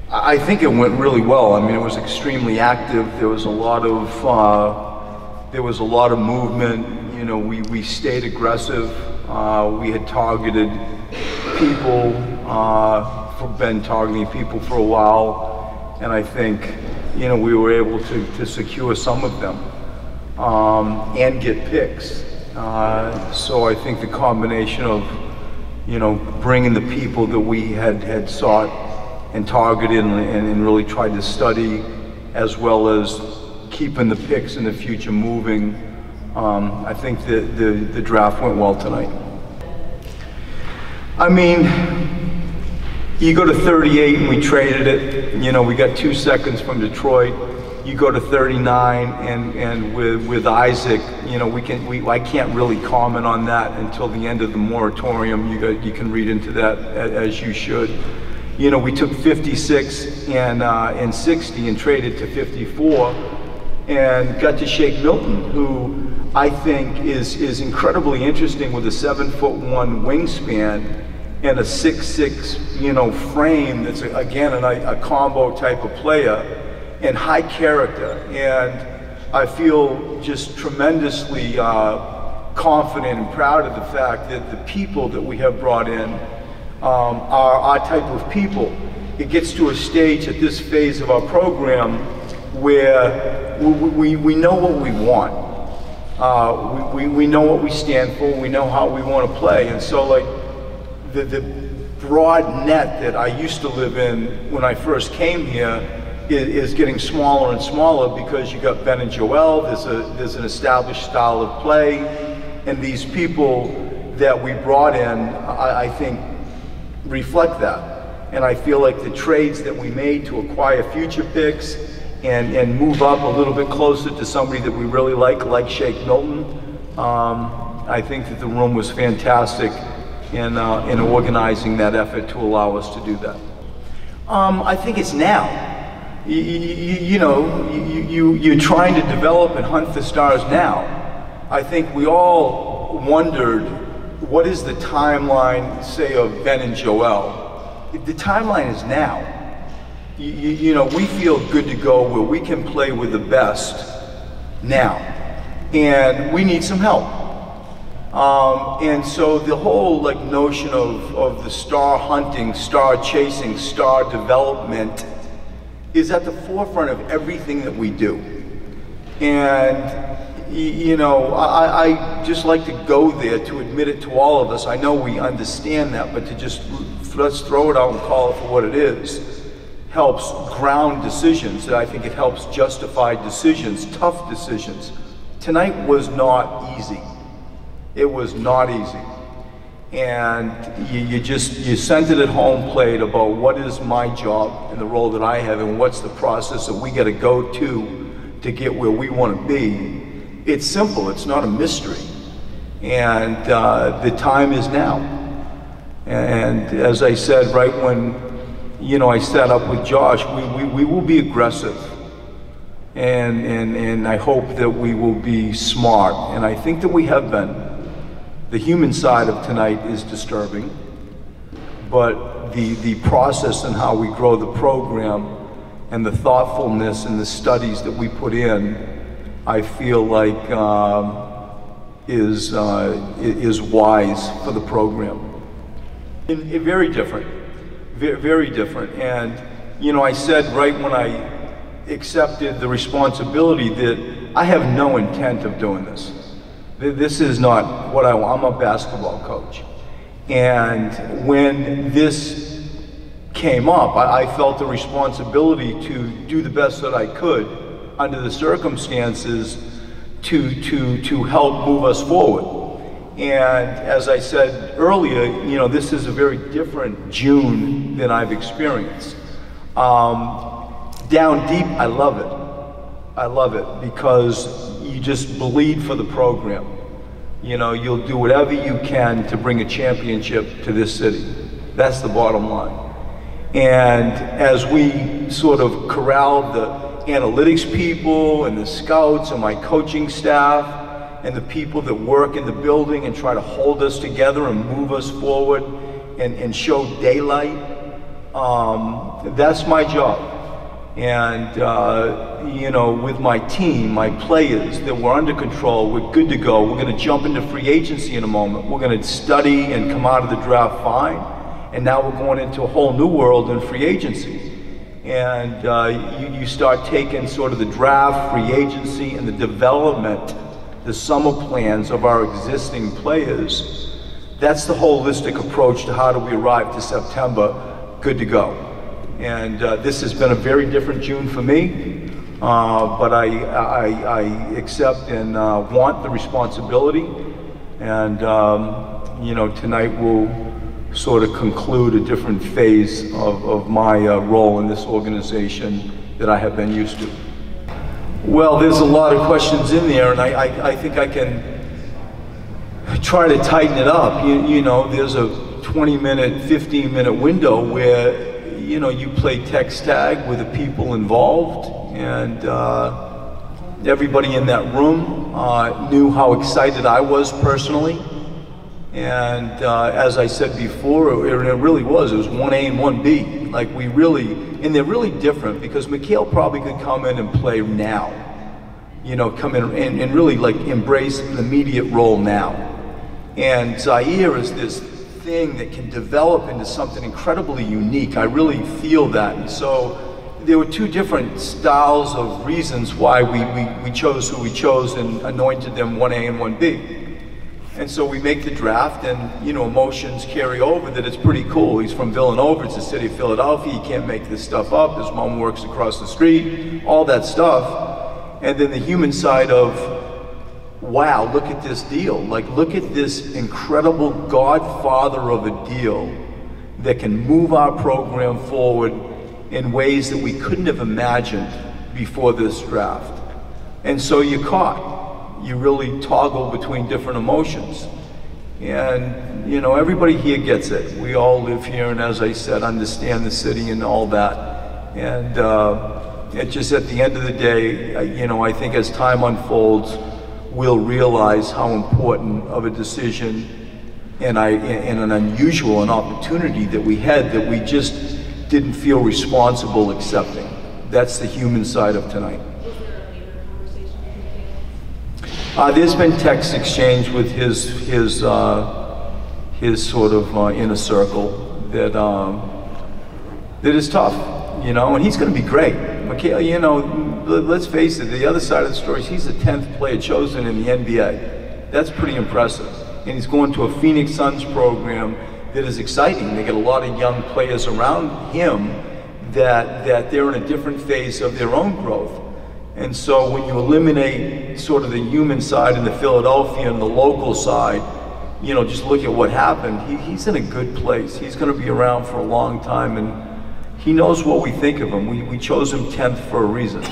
I think it went really well. I mean, it was extremely active. There was a lot of movement. You know, we stayed aggressive. We had targeted people, been targeting people for a while, and I think, you know, we were able to secure some of them and get picks. So I think the combination of, you know, bringing the people that we had sought and targeted and really tried to study, as well as keeping the picks in the future moving, I think the draft went well tonight. I mean, you go to 38 and we traded it. You know, we got 2 seconds from Detroit. You go to 39 and with Isaac, you know, I can't really comment on that until the end of the moratorium. You can read into that as you should. You know, we took 56 and 60 and traded to 54 and got to Shake Milton, who I think is incredibly interesting with a 7'1" wingspan and a 6'6", you know, frame. That's again a combo type of player and high character. And I feel just tremendously confident and proud of the fact that the people that we have brought in are our type of people. It gets to a stage at this phase of our program where we know what we want. We know what we stand for. We know how we want to play. And so, like, the broad net that I used to live in when I first came here is getting smaller and smaller, because you got Ben and Joel, there's an established style of play, and these people that we brought in, I think, reflect that. And I feel like the trades that we made to acquire future picks and move up a little bit closer to somebody that we really like Shake Milton, I think that the room was fantastic in organizing that effort to allow us to do that. I think it's now. You know, you're trying to develop and hunt the stars now. I think we all wondered, what is the timeline, say, of Ben and Joel? The timeline is now. You know, we feel good to go where we can play with the best now, and we need some help. And so the whole like notion of the star hunting, star chasing, star development is at the forefront of everything that we do. And you know, I just like to go there to admit it to all of us. I know we understand that, but to just let's throw it out and call it for what it is, helps ground decisions. I think it helps justify decisions, tough decisions. Tonight was not easy. It was not easy. And you centered at home plate about what is my job and the role that I have, and what's the process that we got to go to get where we want to be. It's simple, it's not a mystery. And the time is now. And as I said, right when, you know, I sat up with Josh, we will be aggressive. And I hope that we will be smart. And I think that we have been. The human side of tonight is disturbing, but the process and how we grow the program and the thoughtfulness and the studies that we put in, I feel like is wise for the program. Very different, very different. And you know, I said right when I accepted the responsibility that I have no intent of doing this. This is not what I want. I'm a basketball coach. And when this came up, I felt the responsibility to do the best that I could under the circumstances to help move us forward. And as I said earlier, you know, this is a very different June than I've experienced. Down deep, I love it. I love it because you just bleed for the program. You know, you'll do whatever you can to bring a championship to this city. That's the bottom line. And as we sort of corralled the analytics people and the scouts and my coaching staff and the people that work in the building and try to hold us together and move us forward and show daylight, That's my job. And, you know, with my team, my players, that we're under control, we're good to go. We're going to jump into free agency in a moment. We're going to study and come out of the draft fine. And now we're going into a whole new world in free agency. And you start taking sort of the draft, free agency, and the development, the summer plans of our existing players. That's the holistic approach to how do we arrive to September good to go. And this has been a very different June for me, but I accept and want the responsibility. And you know, tonight we'll sort of conclude a different phase of my role in this organization that I have been used to. Well, there's a lot of questions in there, and I think I can try to tighten it up. You know, there's a 20-minute, 15-minute window where, you know, you play text tag with the people involved, and everybody in that room knew how excited I was personally. And as I said before, it really was. It was 1A and 1B. Like, we really, and they're really different, because Mikhail probably could come in and play now. You know, come in and really like embrace the immediate role now. And Zaire is this thing that can develop into something incredibly unique. I really feel that. And so there were two different styles of reasons why we chose who we chose and anointed them 1A and 1B. And so we make the draft, and, you know, emotions carry over that it's pretty cool. He's from Villanova, it's the city of Philadelphia, you can't make this stuff up, his mom works across the street, all that stuff. And then the human side of, wow, look at this deal. Like, look at this incredible godfather of a deal that can move our program forward in ways that we couldn't have imagined before this draft. And so you're caught. You really toggle between different emotions. And, you know, everybody here gets it. We all live here, and as I said, understand the city and all that. And it just, at the end of the day, you know, I think as time unfolds, we'll realize how important of a decision and an unusual an opportunity that we had that we just didn't feel responsible accepting. That's the human side of tonight. There's been text exchange with his sort of inner circle that is tough, you know, and he's going to be great. Mikhail, you know, let's face it, the other side of the story is he's the 10th player chosen in the NBA. That's pretty impressive. And he's going to a Phoenix Suns program that is exciting. They get a lot of young players around him that they're in a different phase of their own growth. And so when you eliminate sort of the human side and the Philadelphia and the local side, you know, just look at what happened. He's in a good place. He's going to be around for a long time, and he knows what we think of him. We chose him 10th for a reason.